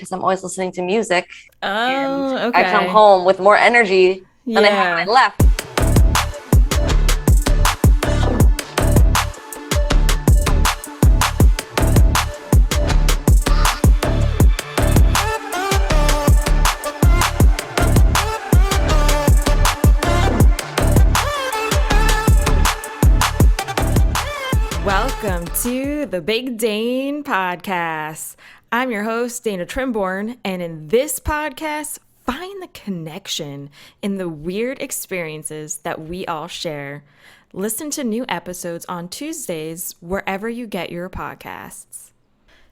because I'm always listening to music, and Oh, I come okay. home with more energy than I had Yeah. when I left. Welcome to the Big Dane podcast. I'm your host, Dana Trimborn, and in this podcast, find the connection in the weird experiences that we all share. Listen to new episodes on Tuesdays wherever you get your podcasts.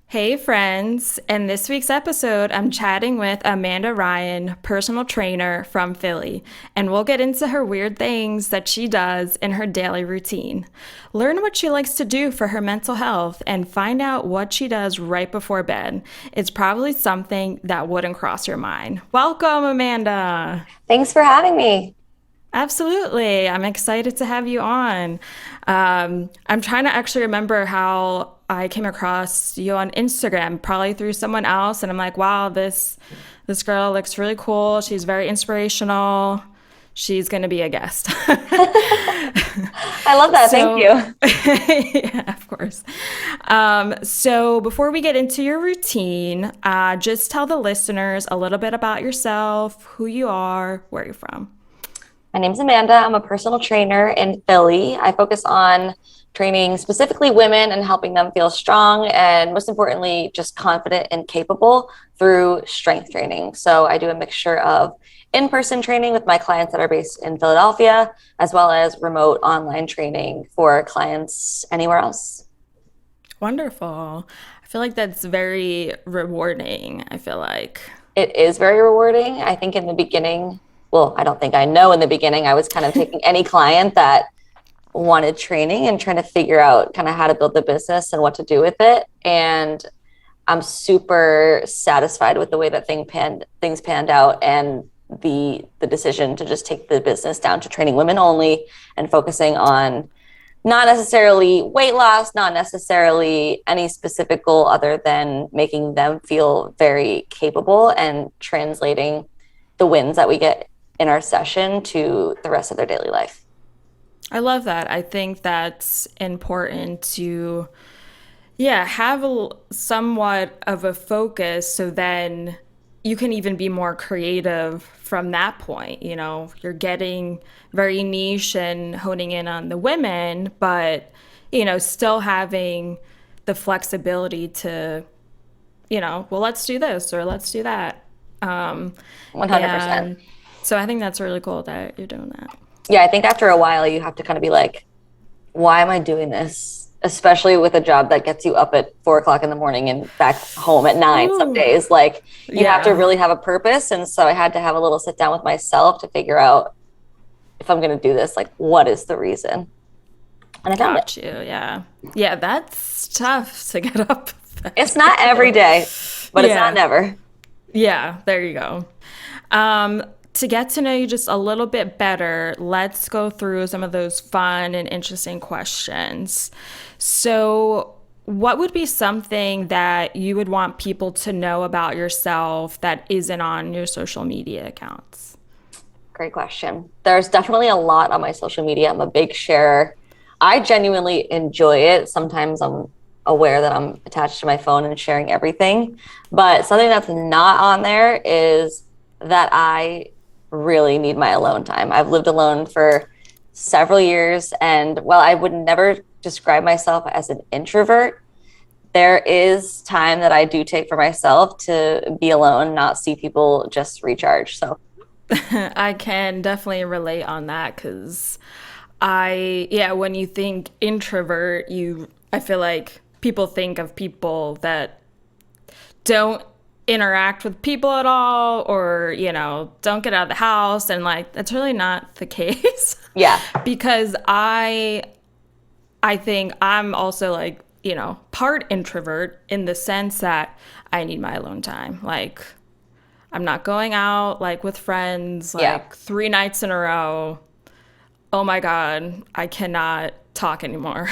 Hey friends, in this week's episode, I'm chatting with Amanda Ryan, personal trainer from Philly, and we'll get into her weird things that she does in her daily routine. Learn what she likes to do for her mental health and find out what she does right before bed. It's probably something that wouldn't cross your mind. Welcome, Amanda. Thanks for having me. Absolutely. I'm excited to have you on. I'm trying to actually remember how I came across you on Instagram, probably through someone else, and I'm like, wow, this girl looks really cool. She's very inspirational. She's going to be a guest. I love that. Thank So, you. yeah, of course. So before we get into your routine, just tell the listeners a little bit about yourself, who you are, where you're from. My name's Amanda. I'm a personal trainer in Philly. I focus on training specifically women and helping them feel strong and, most importantly, just confident and capable through strength training. So I do a mixture of in-person training with my clients that are based in Philadelphia, as well as remote online training for clients anywhere else. Wonderful. I feel like that's very rewarding. I feel like. It is very rewarding. I think in the beginning, well, I don't think I know in the beginning, I was kind of taking any client that wanted training and trying to figure out kind of how to build the business and what to do with it. And I'm super satisfied with the way that things panned out, and the decision to just take the business down to training women only and focusing on not necessarily weight loss, not necessarily any specific goal other than making them feel very capable and translating the wins that we get in our session to the rest of their daily life. I love that. I think that's important to, yeah, have somewhat of a focus so then you can even be more creative from that point. You know, you're getting very niche and honing in on the women, but, still having the flexibility to, well, let's do this or let's do that. 100%. And so I think that's really cool that you're doing that. Yeah, I think after a while you have to kind of be like, why am I doing this? Especially with a job that gets you up at 4 o'clock in the morning and back home at 9 some Ooh, days. Like, you have to yeah. really have a purpose. And so I had to have a little sit down with myself to figure out, if I'm going to do this, like, what is the reason? And I found it. Got you. Yeah. Yeah, that's tough to get up It's that not every early. day, but it's not Yeah. never. Yeah, there you go. To get to know you just a little bit better, let's go through some of those fun and interesting questions. So, what would be something that you would want people to know about yourself that isn't on your social media accounts? Great question. There's definitely a lot on my social media. I'm a big sharer. I genuinely enjoy it. Sometimes I'm aware that I'm attached to my phone and sharing everything. But something that's not on there is that I really need my alone time. I've lived alone for several years. And while I would never describe myself as an introvert, there is time that I do take for myself to be alone, not see people, just recharge. So I can definitely relate on that because yeah, when you think introvert, I feel like people think of people that don't interact with people at all or, don't get out of the house. And like, that's really not the case yeah, because I think I'm also like, part introvert in the sense that I need my alone time. Like, I'm not going out like with friends yeah. like 3 nights in a row. Oh my God, I cannot talk anymore.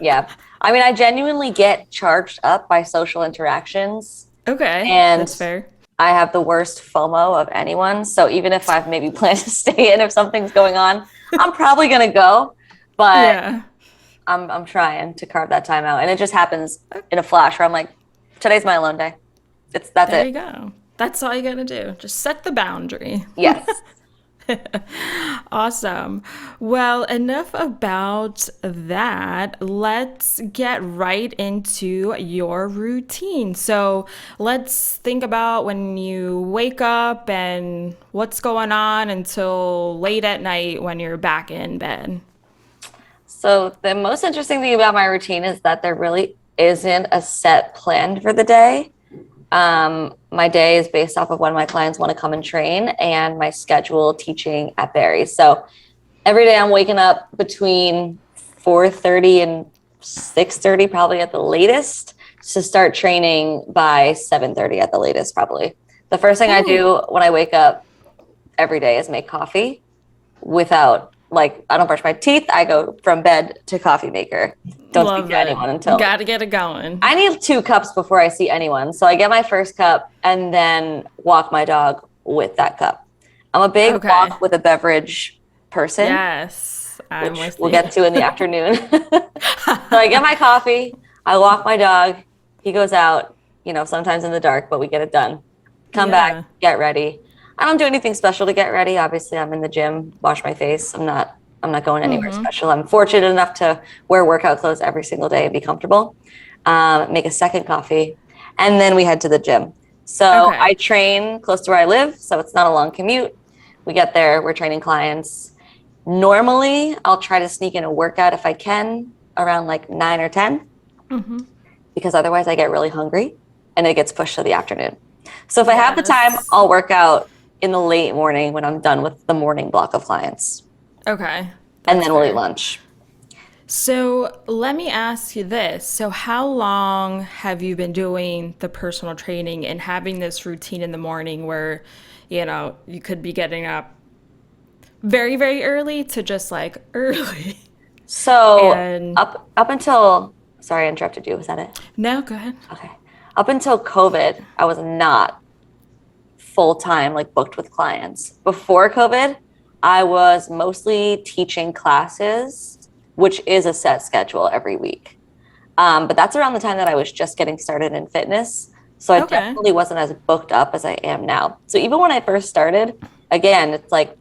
Yeah. I mean, I genuinely get charged up by social interactions Okay, And that's fair. I have the worst FOMO of anyone. So even if I've maybe planned to stay in if something's going on, I'm probably gonna go. But Yeah. I'm trying to carve that time out. And it just happens in a flash where I'm like, today's my alone day. That's There it. you go. That's all you gotta do. Just set the boundary. Yes. Awesome. Well, enough about that. Let's get right into your routine. So let's think about when you wake up and what's going on until late at night when you're back in bed. So the most interesting thing about my routine is that there really isn't a set plan for the day. My day is based off of when my clients want to come and train and my schedule teaching at varies. So every day I'm waking up between 4:30 and 6:30, probably at the latest, to start training by 7:30 at the latest, probably. The first thing I Ooh, do when I wake up every day is make coffee without like I don't brush my teeth. I go from bed to coffee maker. Don't speak love to it. anyone until Gotta get it going. I need 2 cups before I see anyone. So I get my first cup and then walk my dog with that cup. I'm a big Okay. walk with a beverage person, Yes, I'm which with we'll you. get to in the afternoon. So I get my coffee, I walk my dog, he goes out, sometimes in the dark, but we get it done. Come back, Yeah. get ready. I don't do anything special to get ready. Obviously, I'm in the gym, wash my face. I'm not going anywhere special. I'm fortunate enough to wear workout clothes every single day and be comfortable. Make a second coffee, and then we head to the gym. So I Okay. train close to where I live, so it's not a long commute. We get there, we're training clients. Normally, I'll try to sneak in a workout if I can around like 9 or 10, because otherwise I get really hungry and it gets pushed to the afternoon. So if I have the time, Yes. I'll work out in the late morning when I'm done with the morning block of clients, Okay. and That's then we'll eat fair. lunch. So let me ask you this. So, how long have you been doing the personal training and having this routine in the morning where, you could be getting up very, very early to just like early? So And up until sorry, I interrupted you. Was that it? no, go ahead. Okay. Up until COVID, I was not full time, like booked with clients. Before COVID, I was mostly teaching classes, which is a set schedule every week. But that's around the time that I was just getting started in fitness. So I Okay. definitely wasn't as booked up as I am now. So even when I first started, again, it's like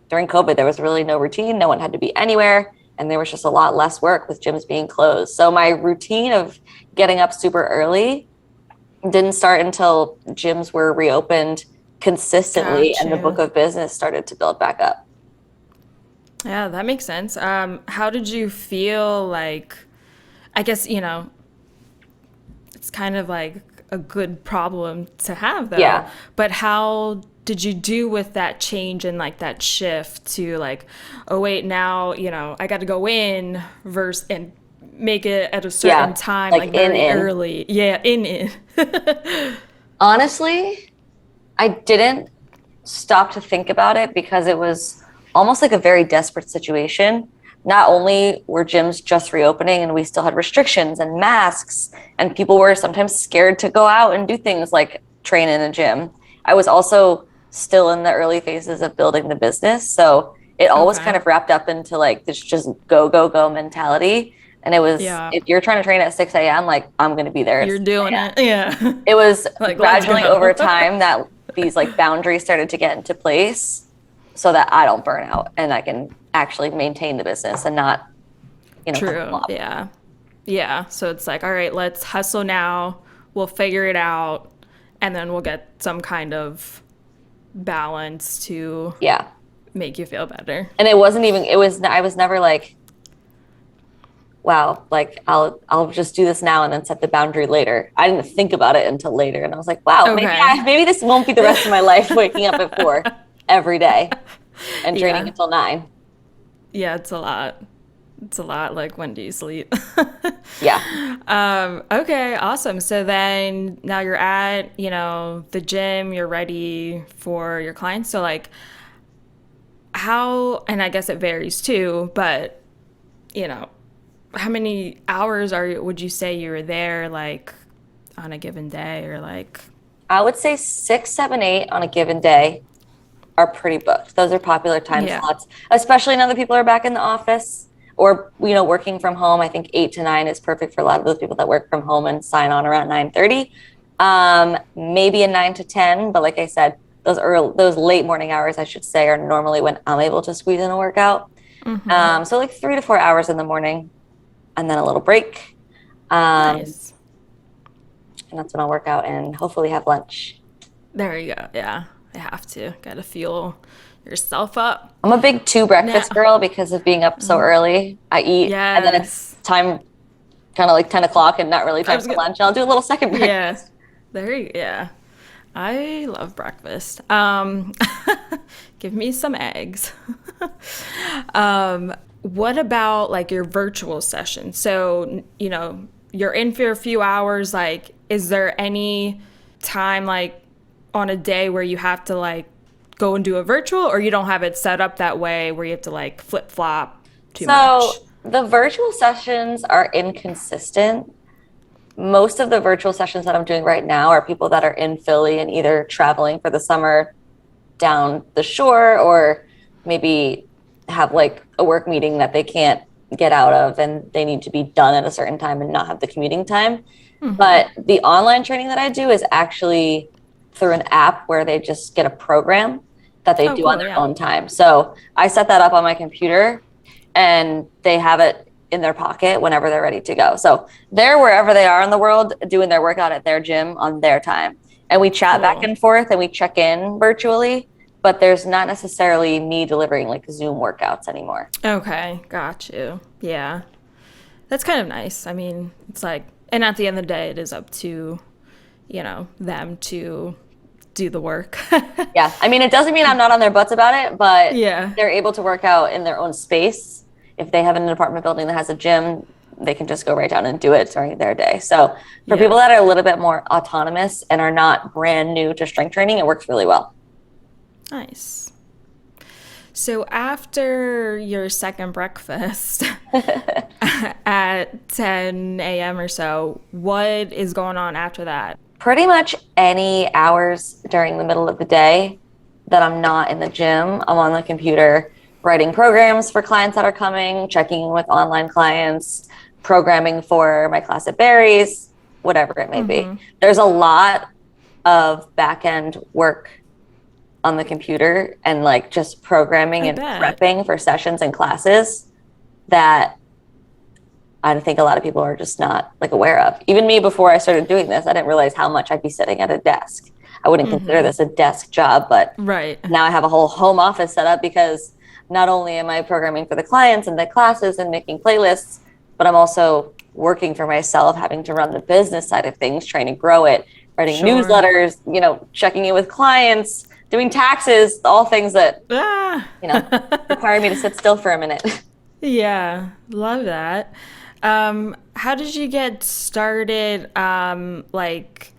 during COVID, there was really no routine. No one had to be anywhere. And there was just a lot less work with gyms being closed. So my routine of getting up super early didn't start until gyms were reopened consistently Got and the book you. of business started to build back up. Yeah, that makes sense. How did you feel like, I guess, it's kind of like a good problem to have though. Yeah. But how did you do with that change and like that shift to like, oh wait, now, I got to go in versus and make it at a certain Yeah. time, Like like in, very in. early. Yeah, in. Honestly, I didn't stop to think about it because it was almost like a very desperate situation. Not only were gyms just reopening and we still had restrictions and masks, and people were sometimes scared to go out and do things like train in a gym, I was also still in the early phases of building the business. So it all was kind Okay. of wrapped up into like this just go, go, go mentality. And it was, Yeah. if you're trying to train at 6 a.m., like I'm going to be there at You're 6 doing a.m. it. Yeah. It was Like, let's gradually over go. time that these like boundaries started to get into place so that I don't burn out and I can actually maintain the business and not, kind of True. flop. Yeah. Yeah. So it's like, all right, let's hustle now. We'll figure it out. And then we'll get some kind of balance to Yeah. make you feel better. And I was never like, wow, like I'll just do this now and then set the boundary later. I didn't think about it until later. And I was like, wow, Okay. maybe this won't be the rest of my life waking up at 4 every day and training Yeah. until 9. Yeah, it's a lot. It's a lot. Like, when do you sleep? Yeah. Okay, awesome. So then now you're at, the gym, you're ready for your clients. So, like, how, and I guess it varies too, but, you know, how many hours would you say you were there, like, on a given day, or like? I would say 6, 7, 8 on a given day are pretty booked. Those are popular time Yeah. slots, especially now that people are back in the office or, working from home. I think 8 to 9 is perfect for a lot of those people that work from home and sign on around 9:30. Maybe a 9 to 10, but like I said, those late morning hours, I should say, are normally when I'm able to squeeze in a workout. So like 3 to 4 hours in the morning and then a little break. Nice. And that's when I'll work out and hopefully have lunch. There you go. Yeah. I have to. Gotta fuel yourself up. I'm a big 2 breakfast Now. girl because of being up so early. I eat and then it's Yes. time kind of like 10 o'clock and not really time for lunch. And I'll do a little second Yeah. breakfast. Yeah. I love breakfast. Give me some eggs. What about like your virtual session? So, you're in for a few hours. Like, is there any time like on a day where you have to like go and do a virtual, or you don't have it set up that way where you have to like flip flop too much? So the virtual sessions are inconsistent. Most of the virtual sessions that I'm doing right now are people that are in Philly and either traveling for the summer down the shore or maybe have like a work meeting that they can't get out of and they need to be done at a certain time and not have the commuting time. But the online training that I do is actually through an app where they just get a program that they do cool, on their yeah. own time. So I set that up on my computer and they have it in their pocket whenever they're ready to go. So they're wherever they are in the world doing their workout at their gym on their time. And we chat back and forth and we check in virtually, but there's not necessarily me delivering like Zoom workouts anymore. Okay, got you. Yeah. That's kind of nice. I mean, it's like, and at the end of the day, it is up to, them to do the work. Yeah. I mean, it doesn't mean I'm not on their butts about it, but Yeah. they're able to work out in their own space. If they have an apartment building that has a gym, they can just go right down and do it during their day. So for people that are a little bit more autonomous and are not brand new to strength training, it works really well. Nice. So after your second breakfast at 10 a.m. or so, what is going on after that? Pretty much any hours during the middle of the day that I'm not in the gym, I'm on the computer writing programs for clients that are coming, checking in with online clients, programming for my class at Barry's, whatever it may be. There's a lot of back-end work on the computer and like just programming and prepping for sessions and classes that I think a lot of people are just not like aware of. Even me, before I started doing this, I didn't realize how much I'd be sitting at a desk. I wouldn't consider this a desk job, but now I have a whole home office set up because not only am I programming for the clients and the classes and making playlists, but I'm also working for myself, having to run the business side of things, trying to grow it, writing newsletters, checking in with clients, doing taxes, all things that, require me to sit still for a minute. Yeah, love that. How did you get started, like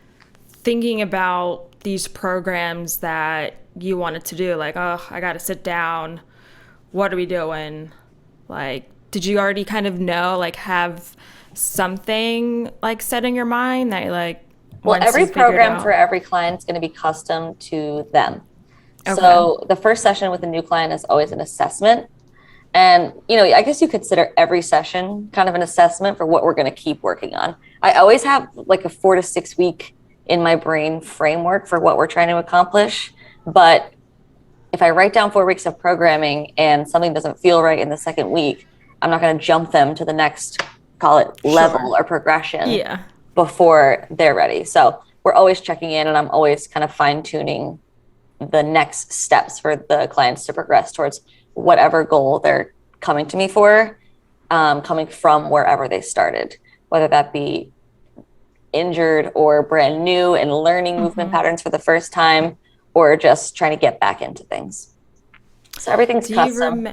thinking about these programs that you wanted to do? Like, oh, I got to sit down. What are we doing? Like, did you already kind of know, like, have something like set in your mind that like, well, every program for every client is going to be custom to them. Okay. So the first session with a new client is always an assessment. And, I guess you consider every session kind of an assessment for what we're going to keep working on. I always have like a 4 to 6 week in my brain framework for what we're trying to accomplish. But if I write down 4 weeks of programming and something doesn't feel right in the second week, I'm not going to jump them to the next, call it level or progression before they're ready. So we're always checking in and I'm always kind of fine tuning the next steps for the clients to progress towards whatever goal they're coming to me for, coming from wherever they started, whether that be injured or brand new and learning movement patterns for the first time, or just trying to get back into things. So everything's custom.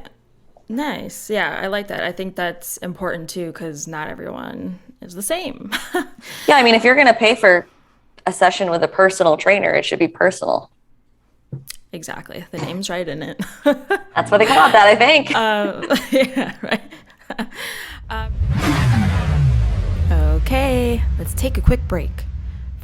Nice. Yeah, I like that. I think that's important too, because not everyone is the same. Yeah, I mean, if you're going to pay for a session with a personal trainer, it should be personal. Exactly. The name's right in it. That's what they call that, I think. Yeah, right. Okay, let's take a quick break.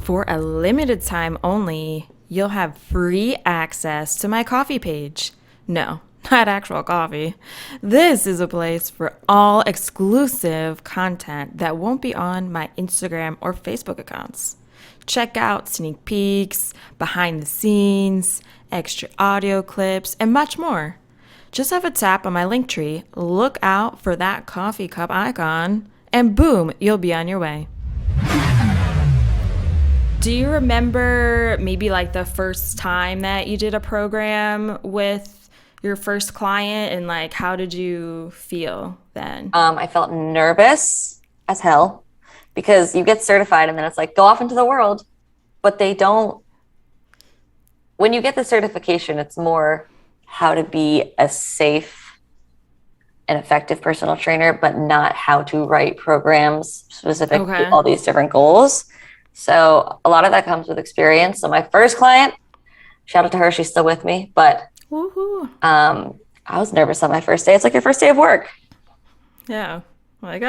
For a limited time only, you'll have free access to my coffee page. No, not actual coffee. This is a place for all exclusive content that won't be on my Instagram or Facebook accounts. Check out sneak peeks, behind the scenes, extra audio clips, and much more. Just have a tap on my link tree, look out for that coffee cup icon, and boom, you'll be on your way. Do you remember maybe like the first time that you did a program with your first client, and like how did you feel then? I felt nervous as hell because you get certified and then it's like, go off into the world. But they don't, when you get the certification, it's more how to be a safe and effective personal trainer, but not how to write programs specific to all these different goals. So a lot of that comes with experience. So my first client, shout out to her, she's still with me, but I was nervous on my first day. It's like your first day of work. Yeah. Like,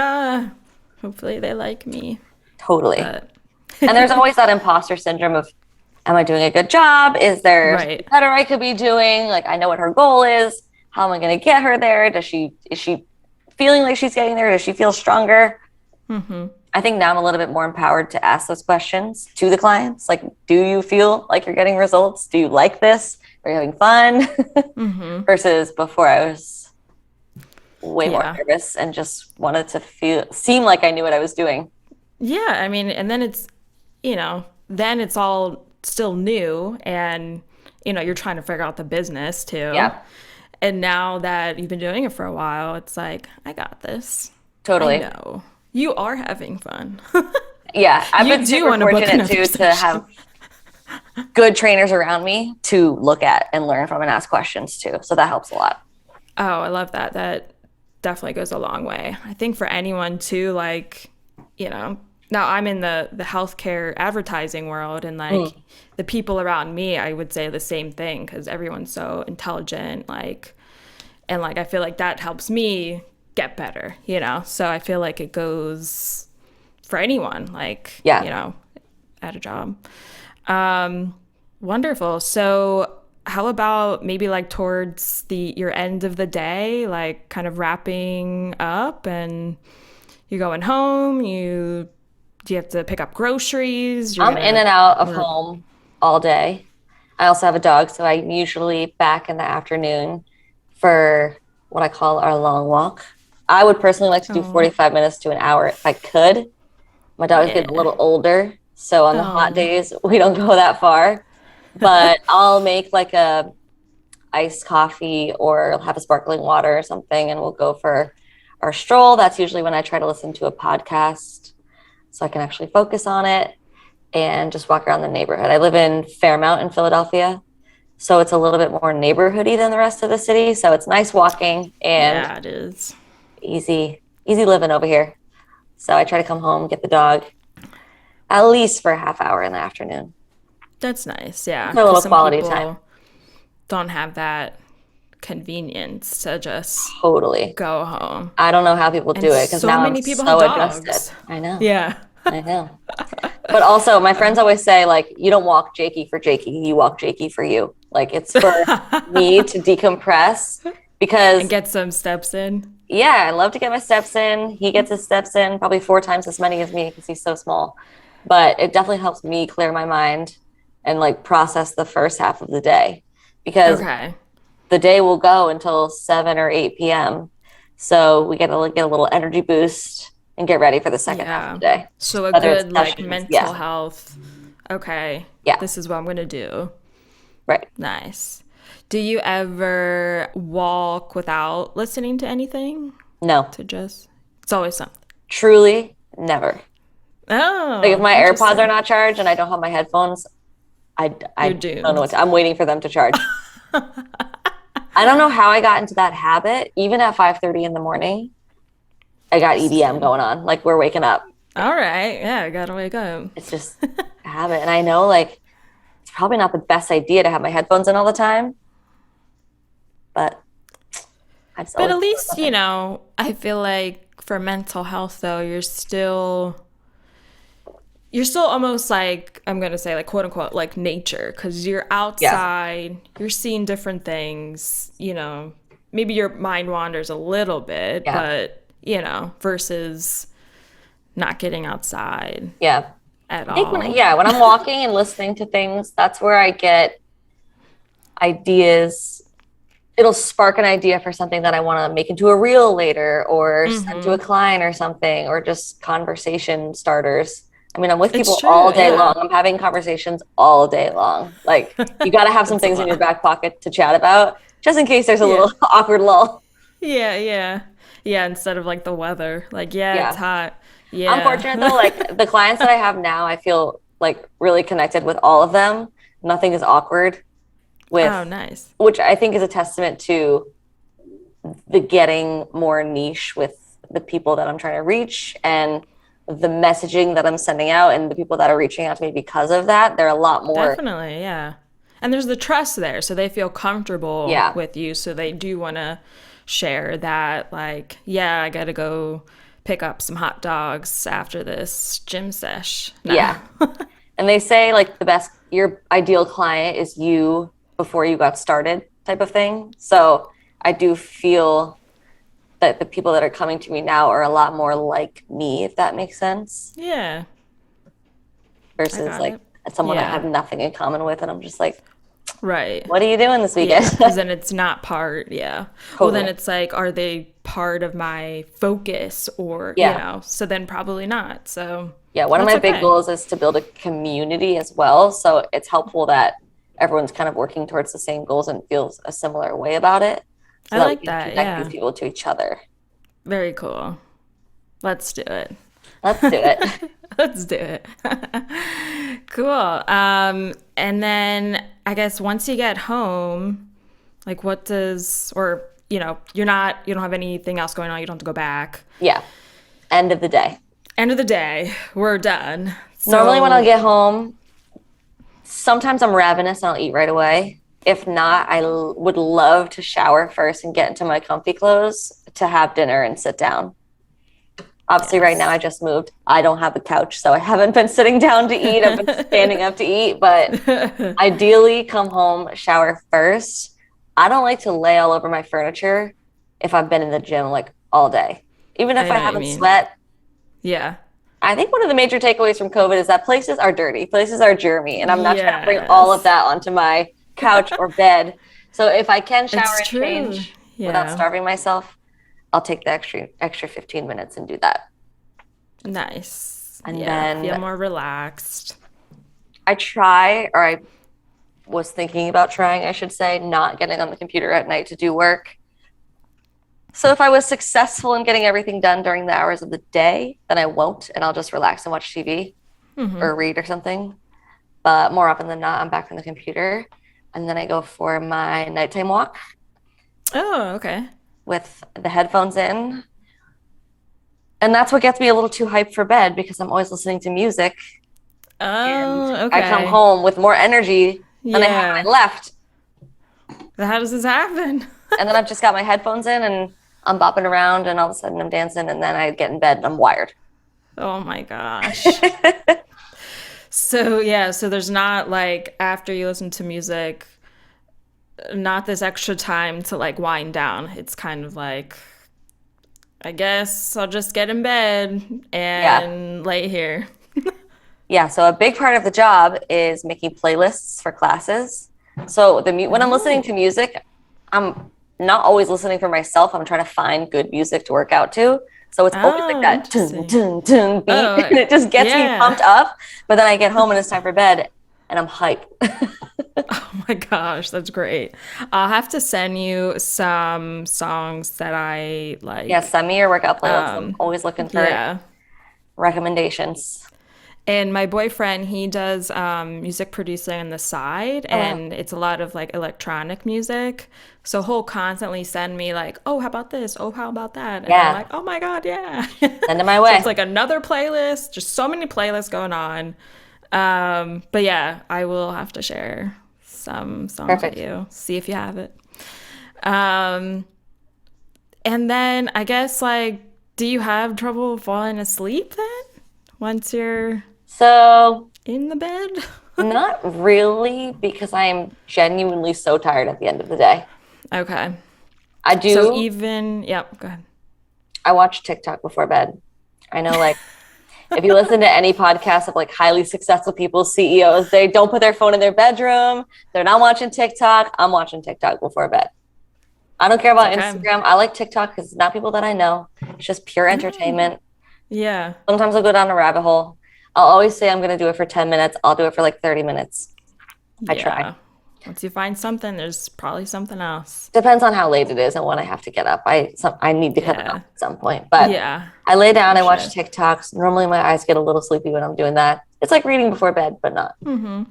hopefully they like me. Totally. And there's always that imposter syndrome of, am I doing a good job? Is there something better I could be doing? Like, I know what her goal is. How am I going to get her there? Is she feeling like she's getting there? Does she feel stronger? Mm-hmm. I think now I'm a little bit more empowered to ask those questions to the clients. Like, do you feel like you're getting results? Do you like this? Are you having fun? Mm-hmm. Versus before I was way more nervous and just wanted to seem like I knew what I was doing. Yeah. I mean, and then it's, then it's all still new and, you're trying to figure out the business too. Yeah. And now that you've been doing it for a while, it's like, I got this. Totally. I know. You are having fun. Yeah, I've been super fortunate too to have good trainers around me to look at and learn from and ask questions too. So that helps a lot. Oh, I love that. That definitely goes a long way. I think for anyone too, like, now I'm in the healthcare advertising world, and like the people around me, I would say the same thing because everyone's so intelligent, and I feel like that helps me get better, so I feel like it goes for anyone, at a job. Wonderful. So how about maybe like towards your end of the day, like kind of wrapping up and you're going home, do you have to pick up groceries? I'm in and out of home all day. I also have a dog, so I'm usually back in the afternoon for what I call our long walk. I would personally like to do 45 minutes to an hour if I could. My dog is getting a little older, so on the hot days, we don't go that far. But I'll make like a iced coffee or have a sparkling water or something, and we'll go for our stroll. That's usually when I try to listen to a podcast so I can actually focus on it and just walk around the neighborhood. I live in Fairmount in Philadelphia, so it's a little bit more neighborhoody than the rest of the city. So it's nice walking and it is. Easy living over here. So I try to come home, get the dog at least for a half hour in the afternoon. That's nice. Yeah. For a little quality time. Don't have that convenience to just go home. I don't know how people do it because now I'm so adjusted. I know. Yeah. I know. But also my friends always say, like, you don't walk Jakey for Jakey, you walk Jakey for you. Like, it's for me to decompress because and get some steps in. Yeah, I love to get my steps in. He gets his steps in probably 4 times as many as me because he's so small. But it definitely helps me clear my mind and like process the first half of the day because the day will go until 7 or 8 p.m. So we get a little energy boost and get ready for the second half of the day. So a good like mental health. Okay. Yeah. This is what I'm going to do. Right. Nice. Do you ever walk without listening to anything? No. It's always something. Truly, never. Oh. Like if my AirPods are not charged and I don't have my headphones, I don't know I'm waiting for them to charge. I don't know how I got into that habit. Even at 5:30 in the morning, I got EDM going on. Like we're waking up. All right. Yeah, I gotta wake up. It's just a habit. And I know like it's probably not the best idea to have my headphones in all the time. But at least, I feel like for mental health, though, you're still, you're still almost like, I'm going to say like quote unquote like nature, because you're Yeah. outside, you're seeing different things, maybe your mind wanders a little bit, Yeah. but versus not getting outside Yeah. at I think all. when I'm walking and listening to things, that's where I get ideas. It'll spark an idea for something that I want to make into a reel later or send to a client or something, or just conversation starters. I mean, I'm with It's people true, all day long. yeah. I'm having conversations all day long. Like, you got to have some That's a things in your lot. back pocket to chat about, just in case there's a Yeah. little awkward lull. Yeah, yeah. Yeah, instead of like the weather. Like, yeah, it's Yeah. hot. I'm Yeah. fortunate though, like the clients that I have now, I feel like really connected with all of them. Nothing is awkward Oh, with, nice. which I think is a testament to the getting more niche with the people that I'm trying to reach and the messaging that I'm sending out and the people that are reaching out to me because of that. They're a lot more, Definitely, yeah. And there's the trust there, so they feel comfortable yeah, with you, so they do want to share that, like, yeah, I gotta go pick up some hot dogs after this gym sesh. No. yeah. And they say like the best, your ideal client is you before you got started type of thing. So I do feel that the people that are coming to me now are a lot more like me, if that makes sense, Yeah, I versus got like it. someone I Yeah, have nothing in common with. And I'm just like, right. what are you doing this weekend? Yeah, because then it's not part, yeah. Well, then Totally. it's like, are they part of my focus or, Yeah. so then probably not. So Yeah. One of that's my big okay. goals is to build a community as well. So it's helpful that everyone's kind of working towards the same goals and feels a similar way about it so I that we like can that. connect these Yeah. people to each other. Very cool. Let's do it. Let's do it. Let's do it. Cool. And then I guess once you get home, like what does, or, you don't have anything else going on. You don't have to go back. Yeah. End of the day. End of the day, we're done. Normally, when I So, get home, sometimes I'm ravenous and I'll eat right away. If not, would love to shower first and get into my comfy clothes to have dinner and sit down. Obviously, right now I yes. just moved. I don't have a couch, so I haven't been sitting down to eat. I've been standing up to eat, but ideally, come home, shower first. I don't like to lay all over my furniture if I've been in the gym like all day. Even if I I know what you haven't mean. sweat, Yeah. I think one of the major takeaways from COVID is that places are dirty, places are germy, and I'm not trying to bring all of Yes. that onto my couch or bed. So if I can shower It's and true. change without Yeah. starving myself, I'll take the extra 15 minutes and do that. Nice. And Yeah. Feel then more relaxed. I try, or I was thinking about trying, I should say, not getting on the computer at night to do work. So if I was successful in getting everything done during the hours of the day, then I won't, and I'll just relax and watch TV or read or something. But more often than not, I'm back on the computer, and then I go for my nighttime walk Oh, okay. with the headphones in. And that's what gets me a little too hyped for bed because I'm always listening to music, and Oh, I come okay. home with more energy than I had Yeah. when I left. How does this happen? And then I've just got my headphones in and I'm bopping around, and all of a sudden I'm dancing, and then I get in bed and I'm wired. Oh my gosh. So, yeah, so there's not like after you listen to music, not this extra time to like wind down. It's kind of like, I guess I'll just get in bed Yeah. and lay here. Yeah, so a big part of the job is making playlists for classes. So when I'm listening Oh. to music, I'm not always listening for myself. I'm trying to find good music to work out to. So it's always like Oh, that dun, interesting. dun, dun beat, Oh, and it just gets me yeah. pumped up. But then I get home and it's time for bed, and I'm hyped. Oh my gosh, that's great. I'll have to send you some songs that I Yeah, like. send me your workout playlist. I'm always looking for Yeah. recommendations. And my boyfriend, he does music producing on the side, Oh wow. and it's a lot of like electronic music. So he'll constantly send me like, "Oh, how about this? Oh, how about that?" And I'm Yeah, like, "Oh my God, yeah!" send it my So it's way. like another playlist, just so many playlists going on. But yeah, I will have to share some songs with Perfect. you. See if you have it. Um, and then I guess like, do you have trouble falling asleep then? Once you're So In the bed? not really, because I am genuinely so tired at the end of the day. Okay. I So do, yep, go ahead. I watch TikTok before bed. I know, like, if you listen to any podcast of like highly successful people, CEOs, they don't put their phone in their bedroom. They're not watching TikTok. I'm watching TikTok before bed. I don't care It's about okay. Instagram. I like TikTok because it's not people that I know. It's just pure entertainment. Yeah. Sometimes I'll go down a rabbit hole. I'll always say I'm going to do it for 10 minutes. I'll do it for like 30 minutes. I try. Yeah. Once you find something, there's probably something else. Depends on how late it is and when I have to get up. I need to cut it off Yeah. at some point. But Yeah, I lay down, for I watch sure. TikToks. Normally my eyes get a little sleepy when I'm doing that. It's like reading before bed, but not. And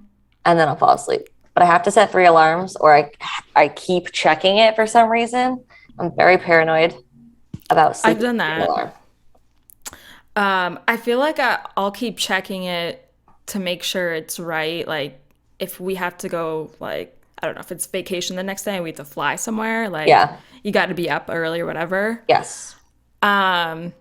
then I'll fall asleep. But I have to set 3 alarms or I keep checking it for some reason. I'm very paranoid about I've sleeping done with the that. alarm. I feel like I'll keep checking it to make sure it's right. Like if we have to go, like, I don't know, if it's vacation the next day and we have to fly somewhere, like Yeah. you got to be up early or whatever. Yes. Um,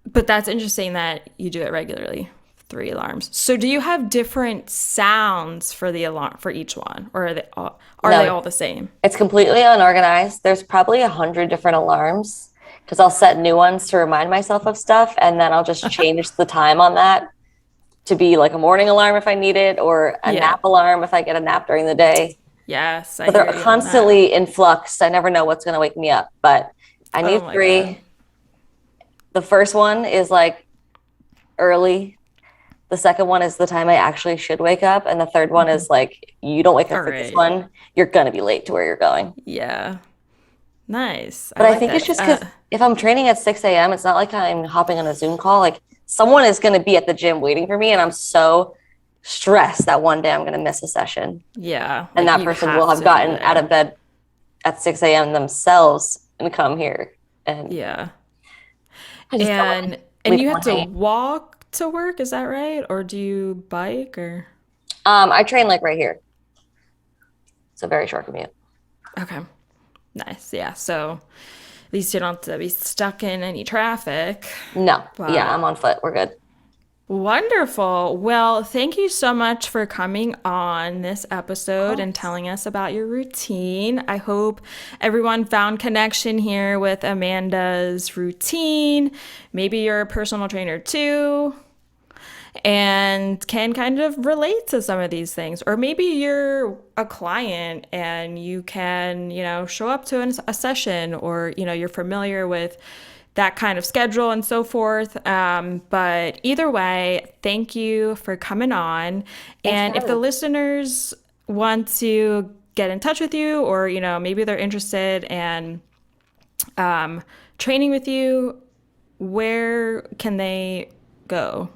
but that's interesting that you do it regularly. 3 alarms. So do you have different sounds for the alarm for each one, or are they No, all the same? it's completely unorganized. There's probably 100 different alarms because I'll set new ones to remind myself of stuff, and then I'll just change the time on that to be like a morning alarm if I need it, or a Yeah. nap alarm if I get a nap during the day. Yes, I But they're hear you on that. constantly in flux. I never know what's going to wake me up, but I Oh need my God. three. The first one is like early. The second one is the time I actually should wake up. And the third one is like, you don't wake All up for this right. one, you're going to be late to where you're going. Yeah. Nice. I But I like think it's that. just because if I'm training at 6 a.m., it's not like I'm hopping on a Zoom call. Like someone is going to be at the gym waiting for me. And I'm so stressed that one day I'm going to miss a session. Yeah. And Like that you person will have have to be gotten out there. of bed at 6 a.m. themselves and come here. And Yeah. I just don't want And to leave you have one to hanging. walk to work, is that right? Or do you bike or I train like right here. It's a very short commute. okay. Nice. Yeah. So at least you don't have to be stuck in any traffic. No. Yeah, But I'm on foot. We're good. wonderful. Well, thank you so much for coming on this Of episode and course. telling us about your routine. I hope everyone found connection here with Amanda's routine. Maybe you're a personal trainer too and can kind of relate to some of these things. Or maybe you're a client and you can, show up to a session, or, you're familiar with that kind of schedule and so forth. But either way, thank you for coming on. Thanks for And if the having me. listeners want to get in touch with you, or, maybe they're interested in training with you, where can they go?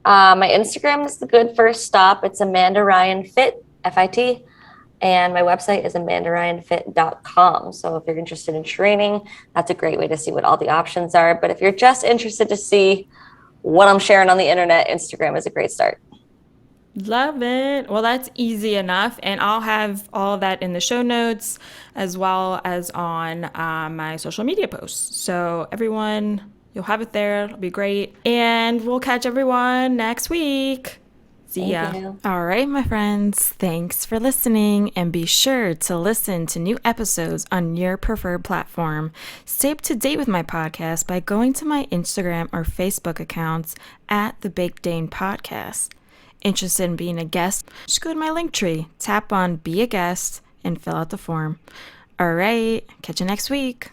My Instagram is the good first stop. It's Amanda Ryan Fit, FIT. And my website is amandaryanfit.com. So if you're interested in training, that's a great way to see what all the options are. But if you're just interested to see what I'm sharing on the internet, Instagram is a great start. Love it. Well, that's easy enough. And I'll have all of that in the show notes as well as on my social media posts. So, everyone, you'll have it there. It'll be great. And we'll catch everyone next week. See Thank ya. you. All right, my friends. Thanks for listening. And be sure to listen to new episodes on your preferred platform. Stay up to date with my podcast by going to my Instagram or Facebook accounts at the Big Dane Podcast. Interested in being a guest? Just go to my link tree, tap on Be a Guest, and fill out the form. All right, catch you next week.